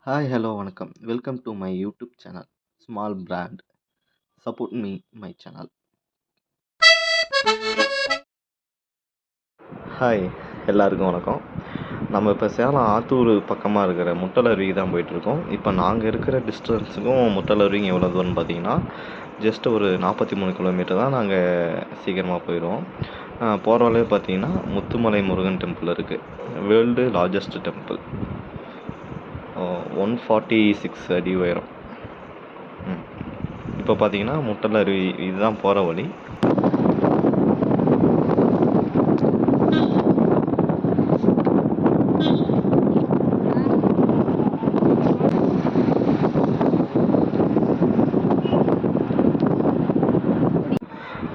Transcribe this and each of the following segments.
Hi, hello, வணக்கம். Welcome to my YouTube channel. Small brand. Support me my channel. Hi, எல்லாருக்கும் வணக்கம். நம்ம இப்போ சேலம் ஆத்தூர் பக்கமாக இருக்கிற முட்டலருவிக்கு தான் போயிட்டுருக்கோம். இப்போ நாங்கள் இருக்கிற டிஸ்டன்ஸுக்கும் முட்டலருவிக்கு எவ்வளோ தூரம்னு பார்த்தீங்கன்னா, ஜஸ்ட் ஒரு 43 கிலோமீட்டர் தான். நாங்கள் சீக்கிரமாக போயிடுவோம். போகிற வழியே பார்த்தீங்கன்னா முத்துமலை முருகன் டெம்பிள் இருக்குது. World largest temple. 146 அடி உயரம். இப்போ பார்த்தீங்கன்னா முட்டலருவி இதுதான் போகிற வழி.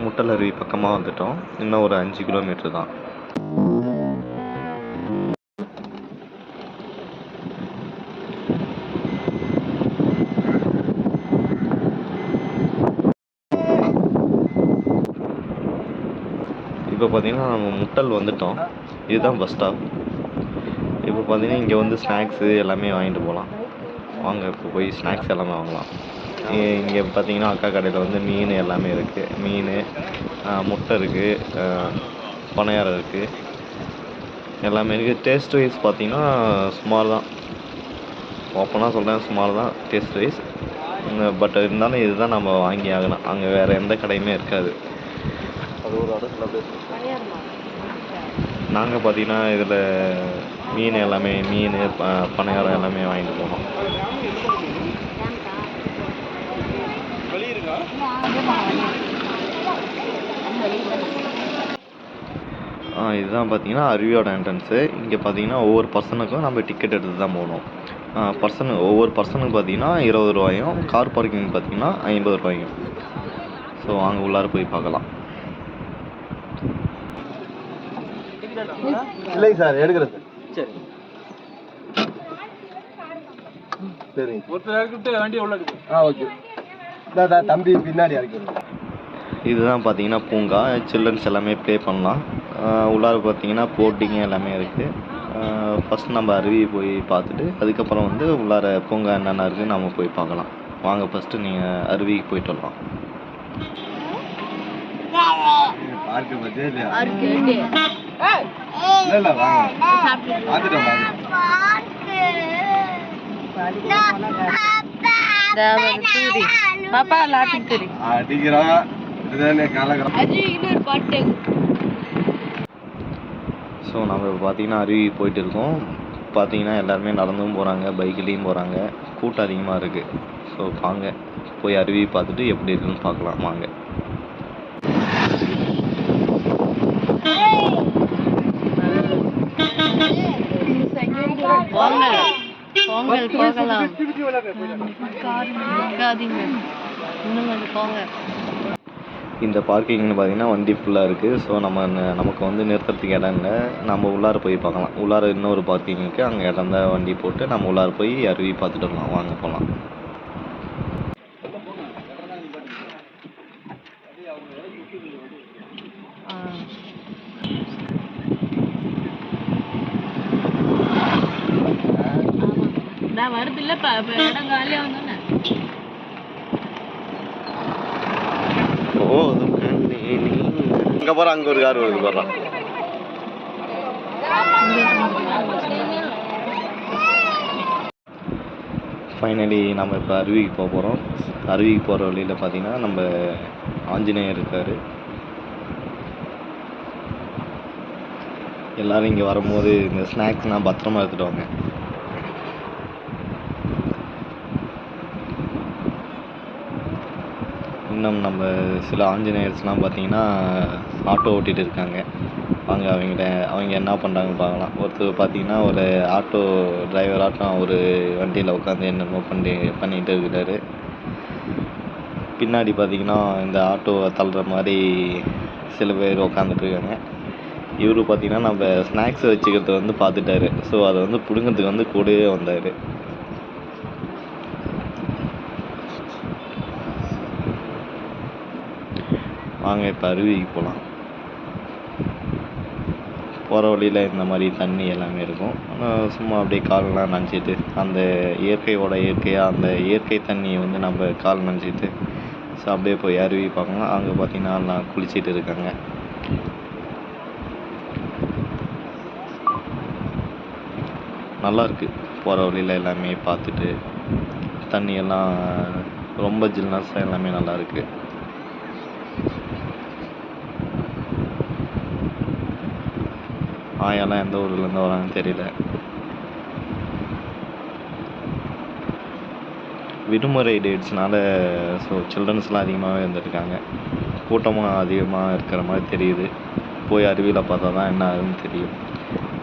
முட்டலருவி பக்கமாக வந்துட்டோம். இன்னும் ஒரு 5 கிலோமீட்டர் தான். இப்போ பார்த்தீங்கன்னா நம்ம முட்டல் வந்துட்டோம். இதுதான் பஸ் ஸ்டாப். இப்போ பார்த்தீங்கன்னா இங்கே வந்து ஸ்நாக்ஸு எல்லாமே வாங்கிட்டு போகலாம். வாங்க இப்போ போய் ஸ்நாக்ஸ் எல்லாமே வாங்கலாம். இங்கே பார்த்தீங்கன்னா அக்கா கடையில் வந்து மீன் எல்லாமே இருக்குது. மீன், முட்டை இருக்குது, பணியாரம் இருக்குது, எல்லாமே இருக்குது. டேஸ்ட் வைஸ் பார்த்தீங்கன்னா ஸ்மால் தான். ஓப்பனாக சொல்கிறேன், ஸ்மால் தான் டேஸ்ட் வைஸ். பட் இருந்தாலும் இதுதான் நம்ம வாங்கி ஆகணும். அங்கே வேறு எந்த கடையுமே இருக்காது. அது ஒரு இடத்துல நாங்கள் பார்த்தீங்கன்னா இதில் மீன் எல்லாமே பணியாரம் எல்லாமே வாங்கிட்டு போனோம். இதுதான் பார்த்தீங்கன்னா அருவியோட என்ட்ரன்ஸு. இங்கே பார்த்தீங்கன்னா ஒவ்வொரு பர்சனுக்கும் நம்ம டிக்கெட் எடுத்து தான் போகணும். ஒவ்வொரு பர்சனுக்கு பார்த்தீங்கன்னா 20 ரூபாயும், கார் பார்க்கிங் பார்த்தீங்கன்னா 50 ரூபாயும். ஸோ அங்கே உள்ளார போய் பார்க்கலாம். இல்லைங்க சார், எடுக்கிறது. சரி சரி, ஒருத்தர் இறக்கிட்டு வண்டி உள்ள இருக்கு. ஓகே. தம்பி பின்னாடி இறக்கிறது. இதுதான் பார்த்தீங்கன்னா பூங்கா. சில்ட்ரன்ஸ் எல்லாமே ப்ளே பண்ணலாம். உள்ளார பார்த்தீங்கன்னா போட்டிங் எல்லாமே இருக்குது. ஃபஸ்ட் நம்ம அருவி போய் பார்த்துட்டு அதுக்கப்புறம் வந்து உள்ளார பூங்கா என்னென்ன இருக்குதுன்னு நம்ம போய் பார்க்கலாம். வாங்க ஃபஸ்ட்டு நீங்கள் அருவிக்கு போயிட்டு வரலாம். ஸோ நம்ம பார்த்தீங்கன்னா அருவி போயிட்டு இருக்கோம். பார்த்தீங்கன்னா எல்லாருமே நடந்தும் போகிறாங்க, பைக்லேயும் போகிறாங்க. கூட்டம் அதிகமாக இருக்குது. ஸோ வாங்க போய் அருவி பார்த்துட்டு எப்படி இருக்குன்னு பார்க்கலாம். வாங்க. இந்த பார்க்கிங்னு பார்த்தீங்கன்னா வண்டி ஃபுல்லாக இருக்குது. ஸோ நமக்கு வந்து நிறுத்துறதுக்கு இடம் இல்லை. நம்ம உள்ளார போய் பார்க்கலாம். உள்ளார இன்னொரு பார்க்கிங் இருக்குது. அங்கே இடம் தான், வண்டி போட்டு நம்ம உள்ளார போய் அருவி பார்த்துட்டு வரலாம். வாங்க போகலாம். வருது இல்லப்பா, இடம் காலியா வந்தோன்னே. இங்க போற, அங்க ஒரு கார் வருது பாரு. ஃபைனலி நம்ம இப்போ அருவிக்கு போக போகிறோம். அருவிக்கு போகிற வழியில் பார்த்தீங்கன்னா நம்ம ஆஞ்சநேயர் இருக்கார். எல்லோரும் இங்கே வரும்போது இந்த ஸ்நாக்ஸ்லாம் பத்திரமா எடுத்துகிட்டு வாங்க. இன்னும் நம்ம சில ஆஞ்சநேயர்ஸ்லாம் பார்த்தீங்கன்னா ஆட்டோ ஓட்டிகிட்டு இருக்காங்க. வாங்க அவங்க என்ன பண்ணுறாங்கன்னு பார்க்கலாம். ஒருத்தர் பார்த்தீங்கன்னா ஒரு ஆட்டோ டிரைவர் ஆட்டம் ஒரு வண்டியில் உட்காந்து என்னென்னமோ பண்ணிகிட்டு இருக்கிறாரு. பின்னாடி பார்த்தீங்கன்னா இந்த ஆட்டோவை தள்ளுற மாதிரி சில பேர் உட்காந்துட்ருக்காங்க. இவர் பார்த்தீங்கன்னா நம்ம ஸ்நாக்ஸ் வச்சுக்கிறத வந்து பார்த்துட்டாரு. ஸோ அதை வந்து பிடுங்கிறதுக்கு வந்து கூடவே வந்தார். வாங்க இப்போ அருவிக்கு போகலாம். போகிற வழியில் இந்த மாதிரி தண்ணி எல்லாமே இருக்கும். சும்மா அப்படியே காலெலாம் நனைச்சிட்டு அந்த இயற்கையாக அந்த இயற்கை தண்ணியை வந்து நம்ம கால் நனைச்சிட்டு ஸோ அப்படியே போய் அருவி பார்க்கலாம். அங்கே பார்த்தீங்கன்னா எல்லாம் குளிச்சிட்டு இருக்காங்க. நல்லாயிருக்கு. போகிற வழியில் எல்லாமே பார்த்துட்டு தண்ணியெல்லாம் ரொம்ப ஜில்னஸாக எல்லாமே நல்லாயிருக்கு. ஆயாலாம் எந்த ஊர்லேருந்து வராங்கன்னு தெரியல. விடுமுறை டேட்ஸ்னால ஸோ சில்ட்ரன்ஸ்லாம் அதிகமாகவே வந்துருக்காங்க. கூட்டமாக அதிகமாக இருக்கிற மாதிரி தெரியுது. போய் அருவியில் பார்த்தா தான் என்ன ஆகுதுன்னு தெரியும்.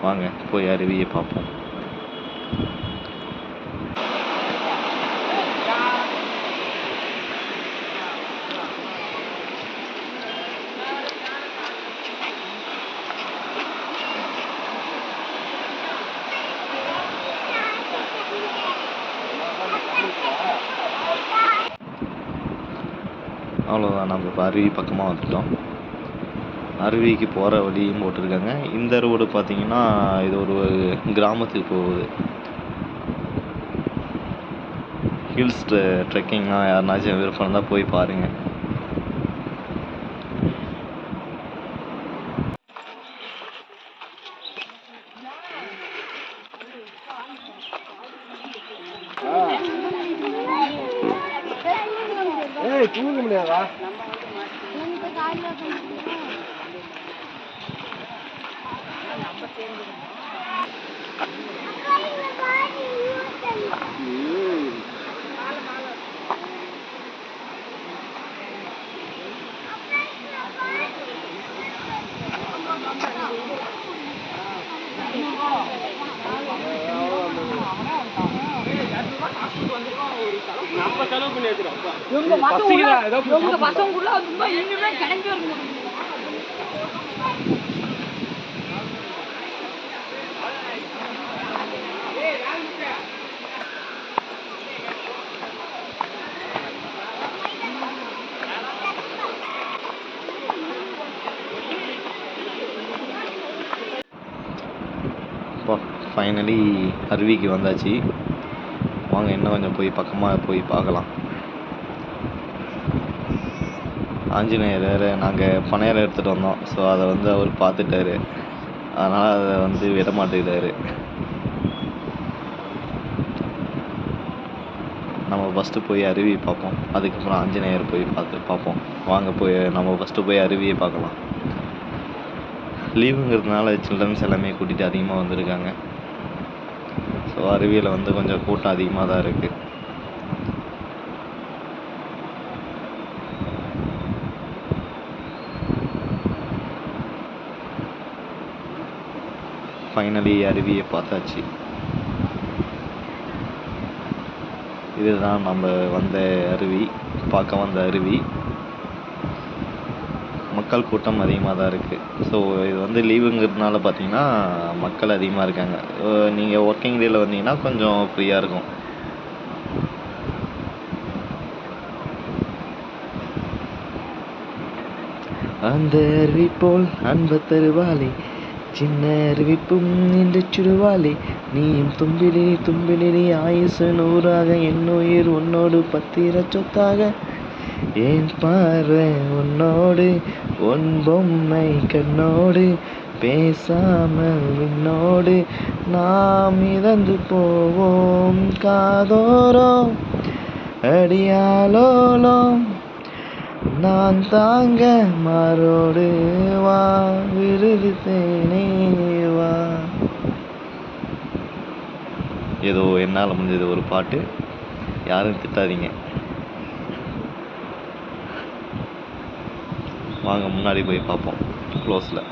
வாங்க போய் அருவியை பார்ப்போம். அவ்வளோதான், நம்ம இப்போ அருவி பக்கமாக வந்துட்டோம். அருவிக்கு போகிற வழியும் போட்டிருக்காங்க. இந்த ரோடு பார்த்தீங்கன்னா இது ஒரு கிராமத்துக்கு போகுது. ஹில்ஸ் ட்ரெக்கிங்லாம் யாருனாச்சும் விருப்பம் இருந்தால் போய் பாருங்கள். தூங்க முடியாதா? நம்ம செலவு பண்ணி வச்சிரோம். இவங்க பசங்குள்ள சும்மா இன்னுமே கிடங்கி வரணும். ஃபைனலி அருவிக்கு வந்தாச்சு. வாங்க இன்னும் கொஞ்சம் போய் பக்கமாக போய் பார்க்கலாம். ஆஞ்சநேயர் நாங்கள் பனையாரம் எடுத்துகிட்டு வந்தோம். ஸோ அதை வந்து அவர் பார்த்துட்டாரு. அதனால் அதை வந்து விட மாட்டேங்கிறாரு. நம்ம ஃபஸ்ட்டு போய் அருவி பார்ப்போம். அதுக்கப்புறம் ஆஞ்சநேயர் போய் பார்ப்போம். வாங்க நம்ம ஃபஸ்ட்டு போய் அருவியை பார்க்கலாம். லீவுங்கிறதுனால சில்ட்ரன்ஸ் எல்லாமே கூட்டிகிட்டு அதிகமாக வந்திருக்காங்க. ஸோ அருவியில் வந்து கொஞ்சம் கூட்டம் அதிகமாக தான் இருக்குது. ஃபைனலி அருவியை பார்த்தாச்சு. இதுதான் நம்ம வந்த அருவி, பார்க்க வந்த அருவி. மக்கள் கூட்டம் அதிகமாக தான் இருக்குது. ஸோ இது வந்து லீவுங்கிறதுனால பார்த்தீங்கன்னா மக்கள் அதிகமாக இருக்காங்க. நீங்கள் ஒர்க்கிங் டேயில் வந்தீங்கன்னா கொஞ்சம் ஃப்ரீயாக இருக்கும். அந்த அருவி போல் அன்பு தருவாளே, சின்ன அருவிப்பும் நின்று சுடுவாளே, நீயும் தும்பிலி ஆயுசு 100ஆக, என் உயிர் உன்னோடு பத்திர சொத்தாக, ஏன் பார்வை உன்னோடு உன் பொம்மை கண்ணோடு, பேசாமல் விண்ணோடு நாம் இறந்து போவோம் காதோரம், அடியாலோலம் நான் தாங்க மாரோடு, வா விருது தேனே வா. ஏதோ என்னால் முடிஞ்சது ஒரு பாட்டு, யாரும் திட்டாதீங்க. வாங்க முன்னாடி போய் பார்ப்போம் க்ளோஸில்.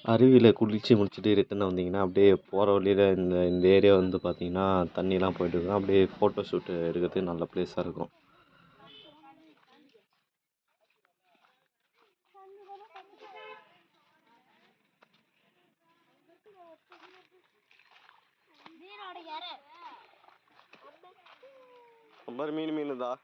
அருவியில் குளித்து முடிச்சுட்டு ரிட்டன் வந்தீங்கன்னா அப்படியே போகிற வழியில் இந்த ஏரியா வந்து பார்த்தீங்கன்னா தண்ணிலாம் போயிட்டு இருக்கும். அப்படியே ஃபோட்டோ ஷூட்டு எடுக்கிறதுக்கு நல்ல ப்ளேஸாக இருக்கும். மீன் தான்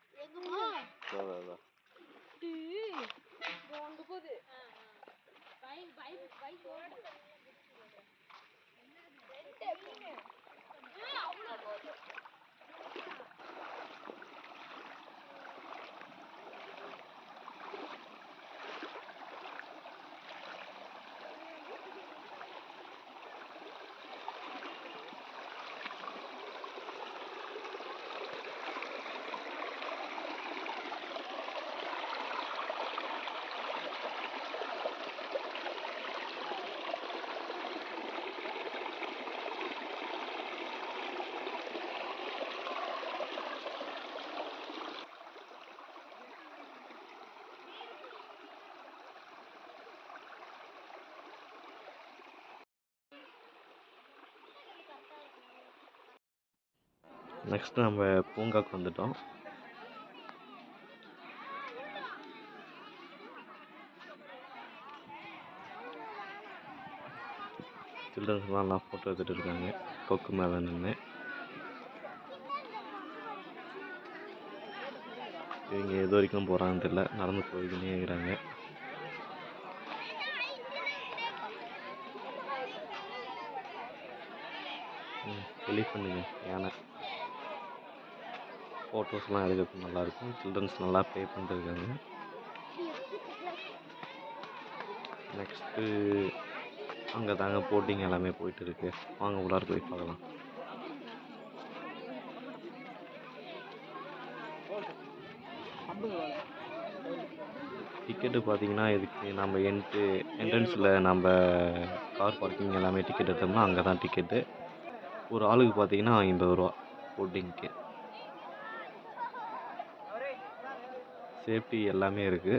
நெக்ஸ்ட் நம்ம பூங்காக்கு வந்துட்டோம். சில்ட்ரன்ஸ்லாம் நல்லா ஃபோட்டோ எடுத்துகிட்டு இருக்காங்க கொக்கு மேலே நின்று. இவங்க எது வரைக்கும் போகிறாங்கன்னு தெரியல, நடந்து போய்க்கினே இருக்கிறாங்க. எலிஃபண்ட்டுங்க, யானை. ஃபோட்டோஸ்லாம் எடுக்கிறதுக்கு நல்லாயிருக்கும். சில்ட்ரன்ஸ் நல்லா ப்ளே பண்ணிட்டு இருக்காங்க. நெக்ஸ்ட்டு அங்கே தாங்க போட்டிங் எல்லாமே போயிட்டு இருக்கு. வாங்க உள்ளார போய் பார்க்கலாம். டிக்கெட்டு பார்த்தீங்கன்னா இதுக்கு நம்ம என்ட்ரன்ஸில் நம்ம கார் பார்க்கிங் எல்லாமே டிக்கெட் எடுத்தோம்னா அங்கே தான் டிக்கெட்டு. ஒரு ஆளுக்கு பார்த்தீங்கன்னா 50 ரூபா போட்டிங்க்கு. சேஃப்டி எல்லாமே இருக்குது.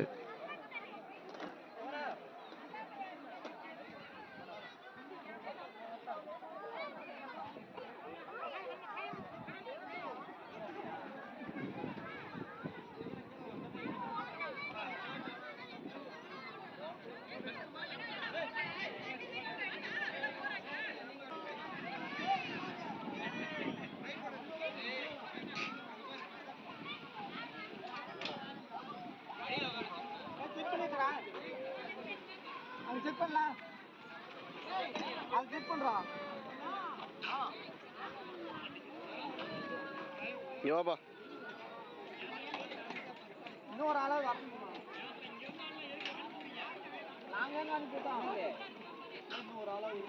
இன்னொரு ஆளாவது வரணும். நாங்கள் அனுப்பிட்டோம். இன்னொரு ஆளாவது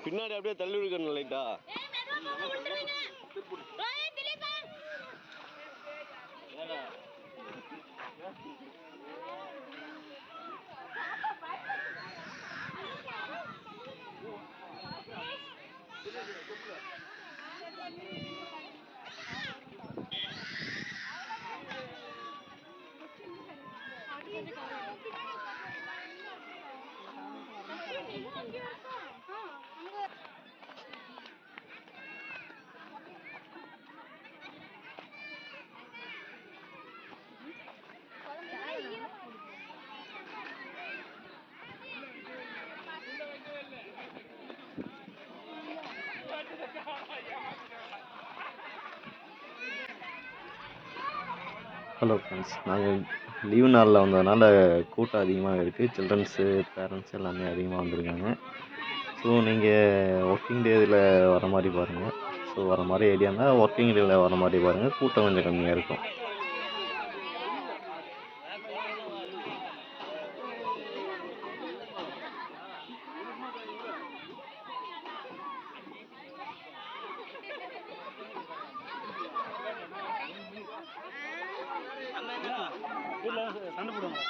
பின்னாடி அப்படியே தள்ளி விடுக்கணும் லைட்டா. ஹலோ ஃப்ரெண்ட்ஸ், நாங்கள் லீவு நாளில் வந்ததுனால கூட்டம் அதிகமாக இருக்குது. சில்ட்ரன்ஸு பேரண்ட்ஸ் எல்லாமே அதிகமாக வந்திருக்காங்க. ஸோ ஸோ நீங்கள் ஒர்க்கிங் டேயில் வர மாதிரி பாருங்கள். ஸோ வர மாதிரி ஐடியா இருந்தால் ஒர்க்கிங் டேயில் வர மாதிரி பாருங்கள். கூட்டம் கொஞ்சம் கம்மியாக இருக்கும். சண்டை போடுவாங்க.